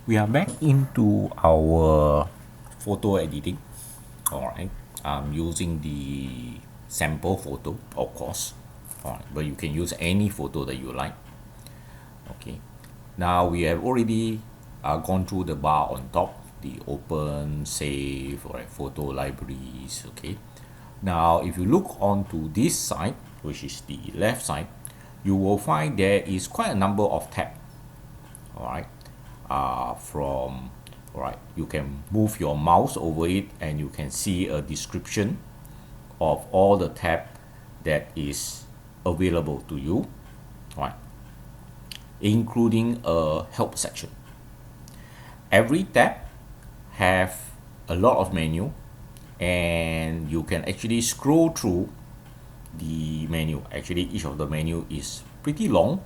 We are back into our photo editing. Alright, I'm using the sample photo, of course. Alright, but you can use any photo that you like. Okay, now we have already gone through the bar on top, the open, save, or photo libraries. Okay, now if you look onto this side, which is the left side, you will find there is quite a number of tabs. All right, from all right, you can move your mouse over it and you can see a description of all the tab that is available to you, right, including a help section. Every tab have a lot of menu, and you can actually scroll through the menu. Actually, each of the menu is pretty long.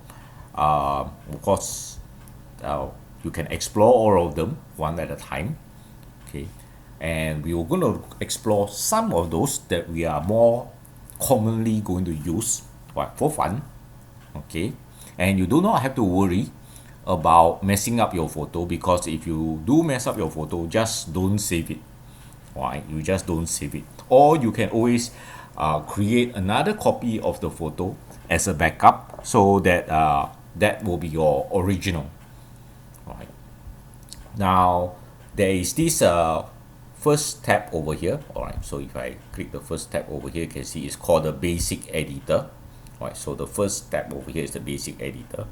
Of course, you can explore all of them one at a time. Okay, and we are going to explore some of those that we are more commonly going to use, right, for fun. Okay, and you do not have to worry about messing up your photo, because if you do mess up your photo, just don't save it. Right, you just don't save it, or you can always create another copy of the photo as a backup, so that that will be your original. Right, now there is this first tab over here. All right, so if I click the first tab over here, you can see it's called the basic editor. All right, so the first tab over here is the basic editor.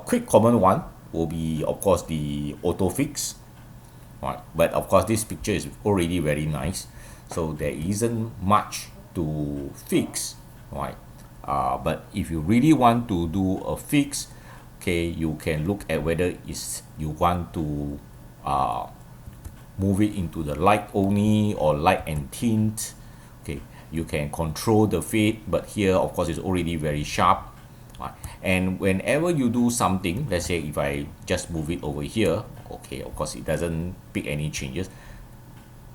Quick common one will be, of course, the Autofix. Right, but of course this picture is already very nice, so there isn't much to fix, right? But if you really want to do a fix, okay, you can look at whether is you want to move it into the light only or light and tint. Okay, you can control the fade, but here of course it's already very sharp. Right, and whenever you do something, let's say if I just move it over here, okay, of course it doesn't pick any changes.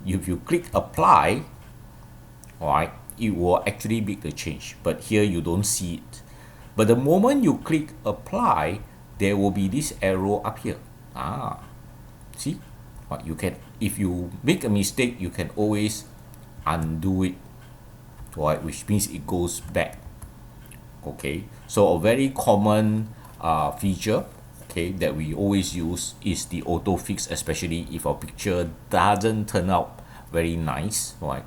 If you click apply, all right, it will actually make the change, but here you don't see it. But the moment you click apply, there will be this arrow up here. See, what you can, if you make a mistake, you can always undo it, right, which means it goes back. Okay, so a very common feature, okay, that we always use is the auto fix, especially if our picture doesn't turn out very nice, right?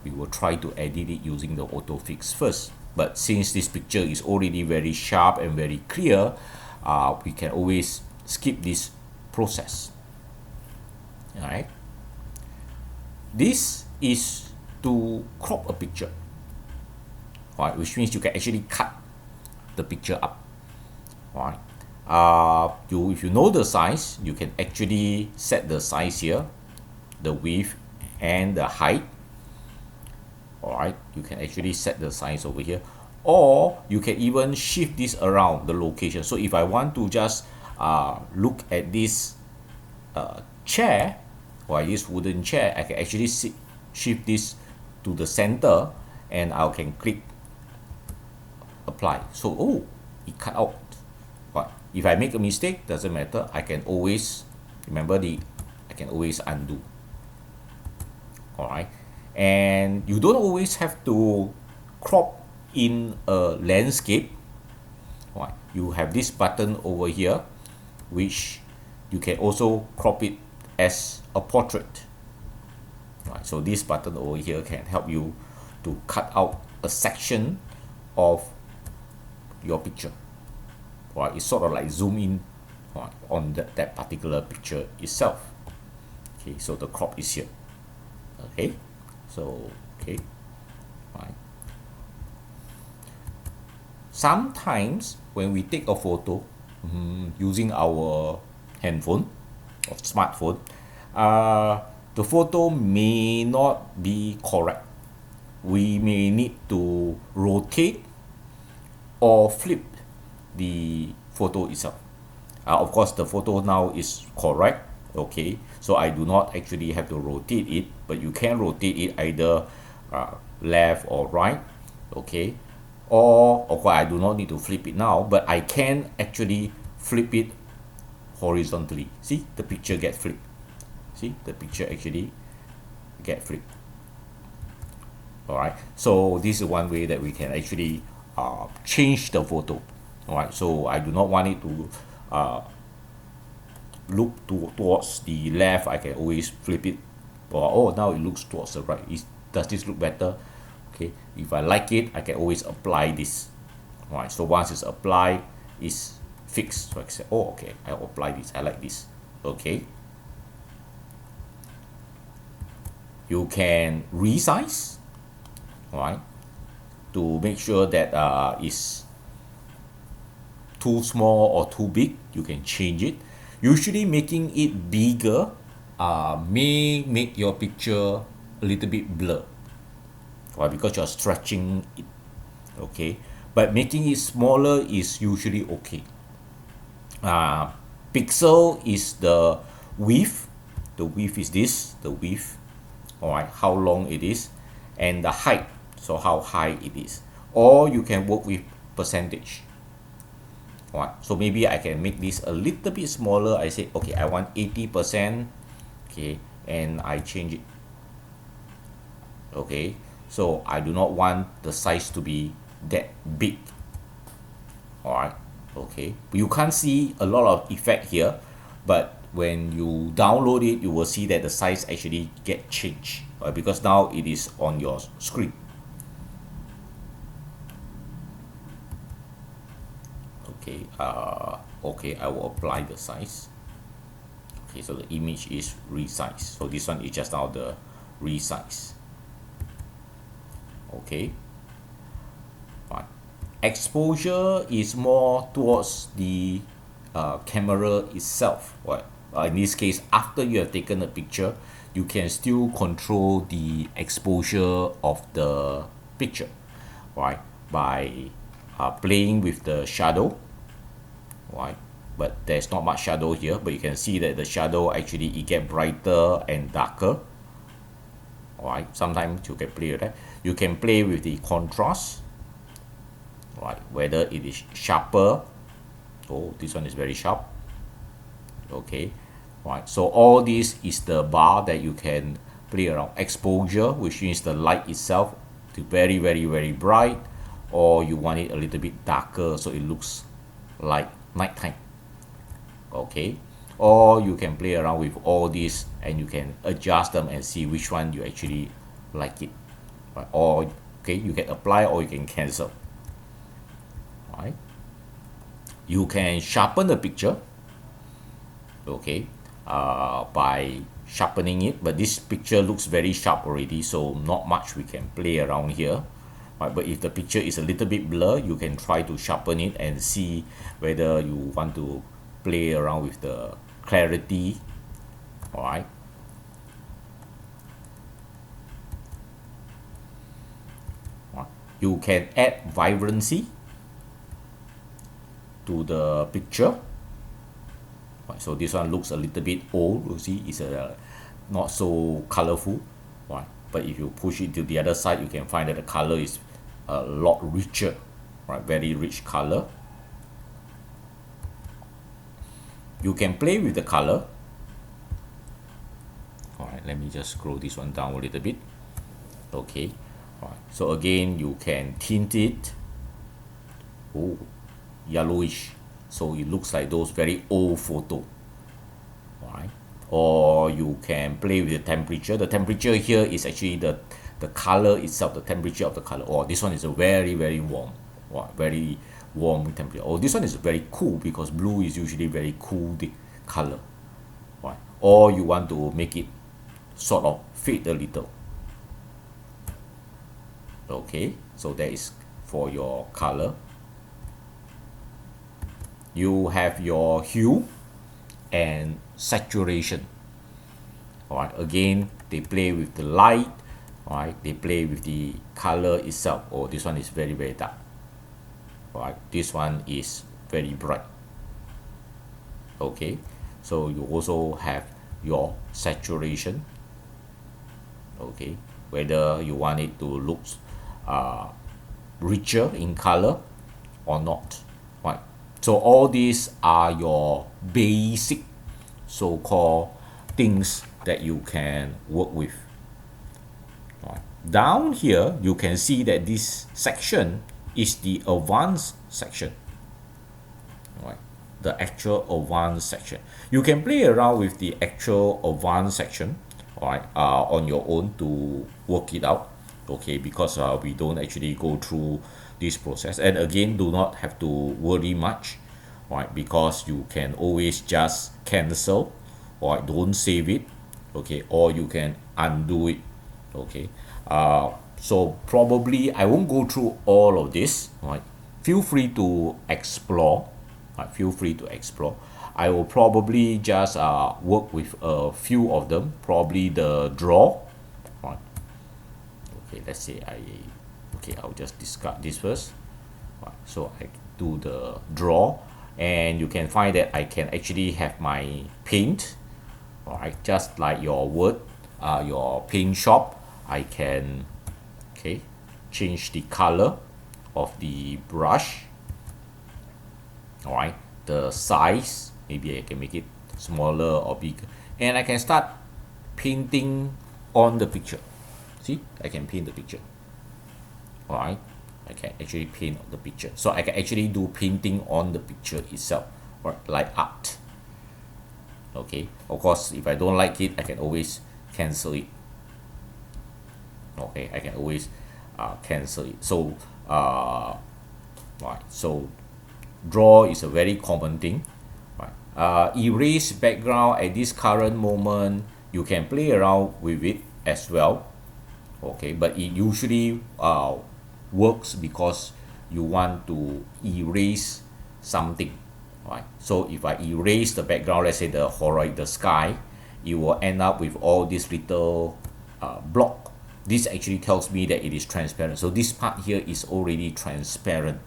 We will try to edit it using the auto fix first, but since this picture is already very sharp and very clear, we can always skip this process. All right, this is to crop a picture, right, which means you can actually cut the picture up. Right, if you know the size, you can actually set the size here, the width and the height. All right, you can actually set the size over here, or you can even shift this around the location. So if I want to just look at this chair, or this wooden chair, I can actually shift this to the center, and I can click apply. So it cut out. But if I make a mistake, doesn't matter, I can always remember I can always undo. All right, and you don't always have to crop in a landscape. Right, you have this button over here, which you can also crop it as a portrait. Right, so this button over here can help you to cut out a section of your picture. Right, it's sort of like zoom in, right, on that particular picture itself. Okay, so the crop is here. Okay, so okay, right. Sometimes when we take a photo using our handphone or smartphone, the photo may not be correct. We may need to rotate or flip the photo itself. Of course, the photo now is correct. Okay, so I do not actually have to rotate it, but you can rotate it either left or right. Okay, or of course I do not need to flip it now, but I can actually flip it horizontally. See, the picture get flipped. See, the picture actually get flipped. All right, so this is one way that we can actually change the photo. All right, so I do not want it to look towards the left. I can always flip it, or oh, now it looks towards the right. Does this look better? Okay, if I like it, I can always apply this. All right, so once it's applied, it's fixed. So I can say, oh, okay, I'll apply this. I like this. Okay, you can resize, all right, to make sure that it's too small or too big. You can change it. Usually making it bigger may make your picture a little bit blur, right, because you're stretching it. Okay, but making it smaller is usually okay. Pixel is the width. The width is this, the width, all right, how long it is, and the height, so how high it is. Or you can work with percentage. All right, so maybe I can make this a little bit smaller. I say, okay, I want 80%, okay, and I change it. Okay, so I do not want the size to be that big. All right, okay, you can't see a lot of effect here, but when you download it, you will see that the size actually get changed, because now it is on your screen. Okay, okay, I will apply the size. Okay, so the image is resized. So this one is just now the resize. Okay, right. Exposure is more towards the camera itself. Right? In this case, after you have taken a picture, you can still control the exposure of the picture, right? By playing with the shadow, right? But there's not much shadow here, but you can see that the shadow actually it get brighter and darker. Alright, sometimes you can play with that. You can play with the contrast, right? Whether it is sharper. Oh, this one is very sharp. Okay, right. So all this is the bar that you can play around. Exposure, which means the light itself, to very, very, very bright, or you want it a little bit darker so it looks like nighttime. Okay, or you can play around with all these and you can adjust them and see which one you actually like it, right? Or okay, you can apply or you can cancel. Right, you can sharpen the picture, okay, by sharpening it, but this picture looks very sharp already, so not much we can play around here. Right, but if the picture is a little bit blur, you can try to sharpen it and see whether you want to play around with the clarity. All right, you can add vibrancy to the picture. Right, so this one looks a little bit old. You see, it's not so colorful. Right, but if you push it to the other side, you can find that the color is a lot richer. Right, very rich color. You can play with the color. All right, let me just scroll this one down a little bit. Okay, all right, so again, you can tint it. Oh, yellowish, so it looks like those very old photo. All right, or you can play with the temperature. The temperature here is actually the color itself, the temperature of the color. Oh, this one is a very, very warm. Wow, very warm temperature. Oh, this one is very cool because blue is usually very cool color. Right, or you want to make it sort of fade a little. Okay, so that is for your color. You have your hue and saturation. All right, again, they play with the light. All right, they play with the color itself. Oh, this one is very, very dark. All right, this one is very bright. Okay, so you also have your saturation. Okay, whether you want it to look richer in color or not. Right, So all these are your basic so-called things that you can work with. Alright. Down here, you can see that this section is the advanced section. Alright. The actual advanced section. You can play around with the actual advanced section, alright, on your own to work it out, okay, because we don't actually go through this process. And again, do not have to worry much, right, because you can always just cancel, or don't save it, okay, or you can undo it, okay. So probably I won't go through all of this, right. Feel free to explore, right? Feel free to explore. I will probably just work with a few of them, probably the draw, right. Okay, let's say I'll just discard this first, right. So I do the draw, and you can find that I can actually have my paint, right, just like your Word, your paint shop. I can, okay, change the color of the brush, all right, the size, maybe I can make it smaller or bigger, and I can start painting on the picture. See, I can paint the picture, all right. I can actually paint the picture, so I can actually do painting on the picture itself, or like art. Okay, of course, if I don't like it, I can always cancel it. Okay, I can always cancel it. So right, so draw is a very common thing, right. Erase background at this current moment, you can play around with it as well, okay, but it usually works because you want to erase something, right. So if I erase the background, let's say the horizon, the sky, you will end up with all this little block. This actually tells me that it is transparent. So this part here is already transparent,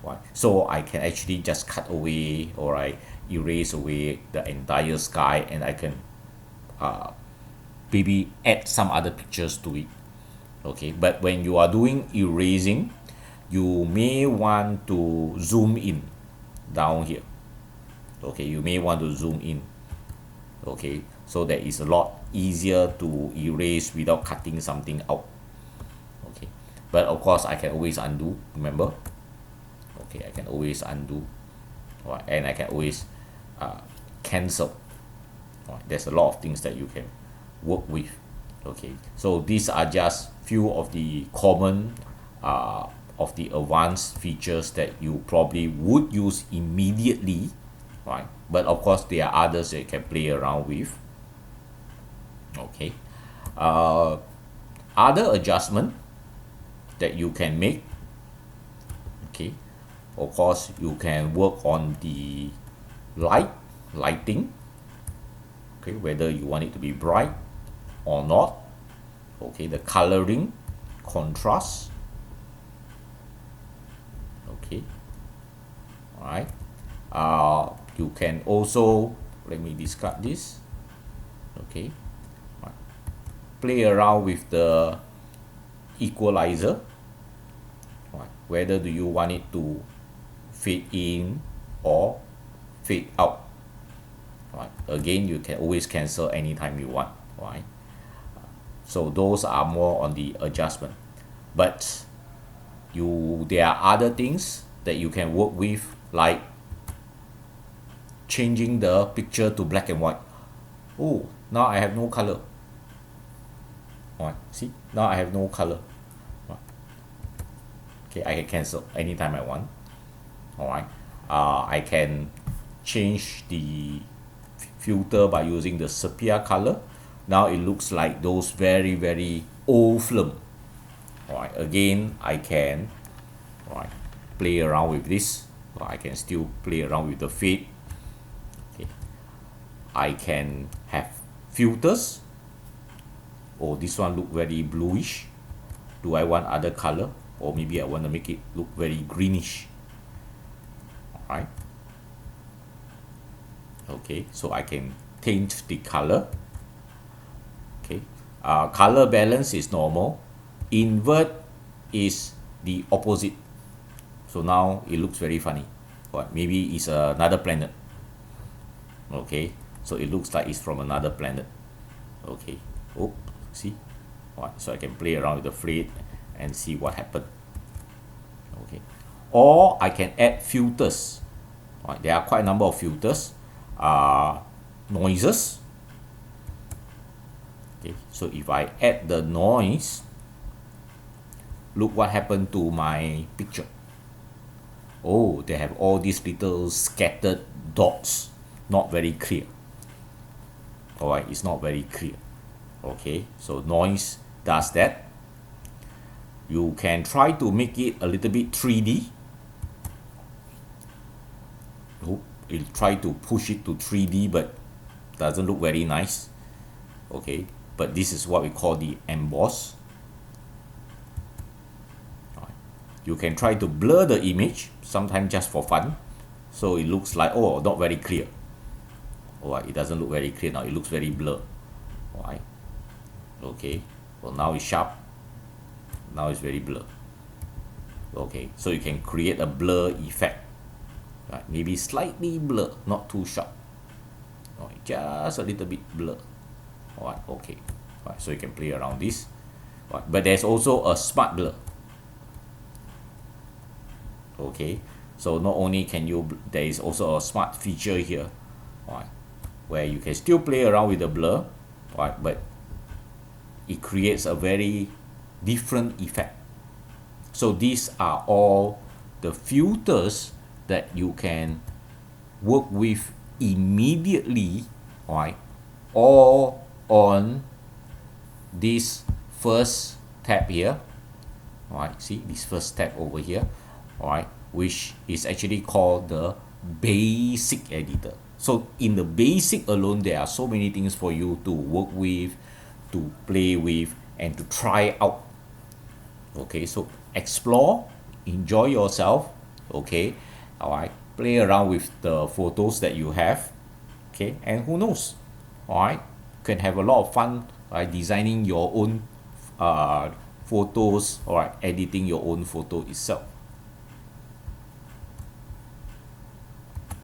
right. So I can actually just cut away, or I erase away the entire sky, and I can maybe add some other pictures to it, okay. But when you are doing erasing, you may want to zoom in down here, okay. You may want to zoom in, okay, so that it's a lot easier to erase without cutting something out, okay. But of course, I can always undo, remember, okay. I can always undo, right, and I can always cancel, right. There's a lot of things that you can work with, okay. So these are just few of the common of the advanced features that you probably would use immediately, right. But of course, there are others that you can play around with, okay. Other adjustment that you can make, okay. Of course, you can work on the lighting, okay, whether you want it to be bright or not, okay. The coloring, contrast, okay, all right. You can also, let me discard this, okay, right. Play around with the equalizer, right. Whether do you want it to fade in or fade out, right. Again, you can always cancel anytime you want, right. So those are more on the adjustment, but there are other things that you can work with, like changing the picture to black and white. Oh, now I have no color. All right, see, now I have no color. Okay, I can cancel anytime I want. All right, I can change the filter by using the sepia color. Now it looks like those very, very old film. All right, again, I can, all right, play around with this. I can still play around with the fade. Okay, I can have filters. Oh, this one look very bluish. Do I want other color? Or maybe I want to make it look very greenish. All right. Okay, so I can tint the color. Okay, color balance is normal. Invert is the opposite. So now it looks very funny. But maybe it's another planet. Okay, so it looks like it's from another planet. Okay, oh, see, right, so I can play around with the fade and see what happened. Okay, or I can add filters. Right, there are quite a number of filters. Noises. Okay, so if I add the noise, look what happened to my picture. Oh, they have all these little scattered dots, not very clear. Alright, it's not very clear. Okay, so noise does that. You can try to make it a little bit 3D. Oh, it'll try to push it to 3D, but doesn't look very nice. Okay, but this is what we call the emboss. You can try to blur the image, sometimes just for fun, so it looks like, oh, not very clear. Alright, it doesn't look very clear now, it looks very blurred. Alright, okay, well now it's sharp, now it's very blurred. Okay, so you can create a blur effect. Right, maybe slightly blur, not too sharp. Alright, just a little bit blur. Alright, okay. Alright, so you can play around this. Alright, but there's also a smart blur. Okay, so not only can you, there is also a smart feature here, right, where you can still play around with the blur, right, but it creates a very different effect. So these are all the filters that you can work with immediately, right, all on this first tab here. Alright, see this first tab over here, alright, which is actually called the basic editor. So in the basic alone, there are so many things for you to work with, to play with, and to try out. Okay, so explore, enjoy yourself. Okay, alright, play around with the photos that you have. Okay, and who knows, alright, you can have a lot of fun by designing your own photos, or editing your own photo itself.